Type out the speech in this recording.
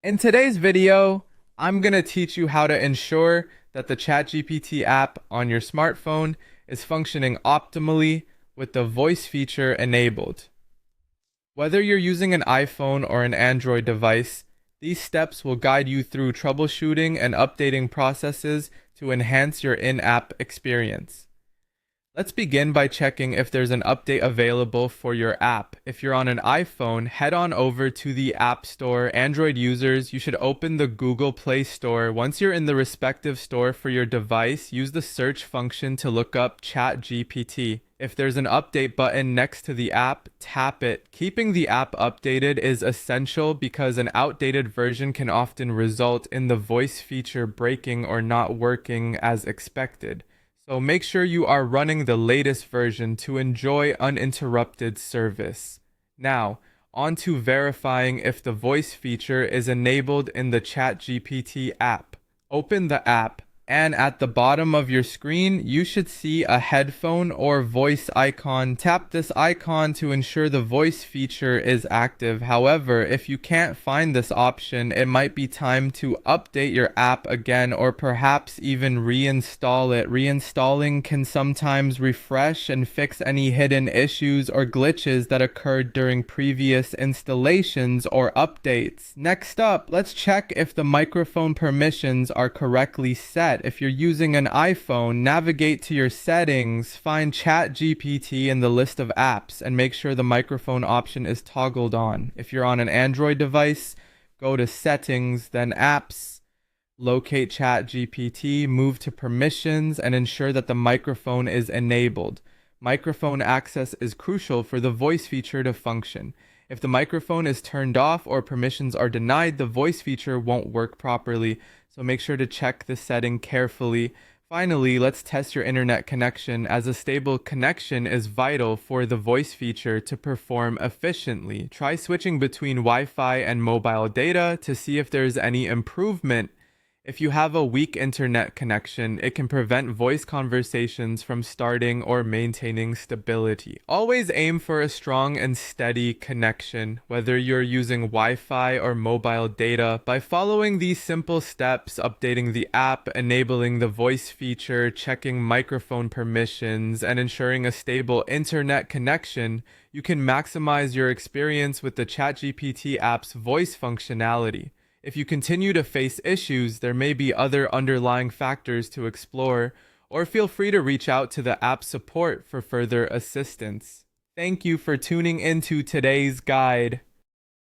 In today's video, I'm going to teach you how to ensure that the ChatGPT app on your smartphone is functioning optimally with the voice feature enabled. Whether you're using an iPhone or an Android device, these steps will guide you through troubleshooting and updating processes to enhance your in-app experience. Let's begin by checking if there's an update available for your app. If you're on an iPhone, head on over to the App Store. Android users, you should open the Google Play Store. Once you're in the respective store for your device, use the search function to look up ChatGPT. If there's an update button next to the app, tap it. Keeping the app updated is essential because an outdated version can often result in the voice feature breaking or not working as expected. So make sure you are running the latest version to enjoy uninterrupted service. Now, on to verifying if the voice feature is enabled in the ChatGPT app. Open the app, and at the bottom of your screen, you should see a headphone or voice icon. Tap this icon to ensure the voice feature is active. However, if you can't find this option, it might be time to update your app again or perhaps even reinstall it. Reinstalling can sometimes refresh and fix any hidden issues or glitches that occurred during previous installations or updates. Next up, let's check if the microphone permissions are correctly set. If you're using an iPhone, navigate to your settings, find ChatGPT in the list of apps, and make sure the microphone option is toggled on. If you're on an Android device, go to Settings, then Apps, locate ChatGPT, move to Permissions, and ensure that the microphone is enabled. Microphone access is crucial for the voice feature to function. If the microphone is turned off or permissions are denied, the voice feature won't work properly, so make sure to check the setting carefully. Finally, let's test your internet connection, as a stable connection is vital for the voice feature to perform efficiently. Try switching between Wi-Fi and mobile data to see if there's any improvement. If you have a weak internet connection, it can prevent voice conversations from starting or maintaining stability. Always aim for a strong and steady connection, whether you're using Wi-Fi or mobile data. By following these simple steps, updating the app, enabling the voice feature, checking microphone permissions, and ensuring a stable internet connection, you can maximize your experience with the ChatGPT app's voice functionality. If you continue to face issues, there may be other underlying factors to explore, or feel free to reach out to the app support for further assistance. Thank you for tuning into today's guide.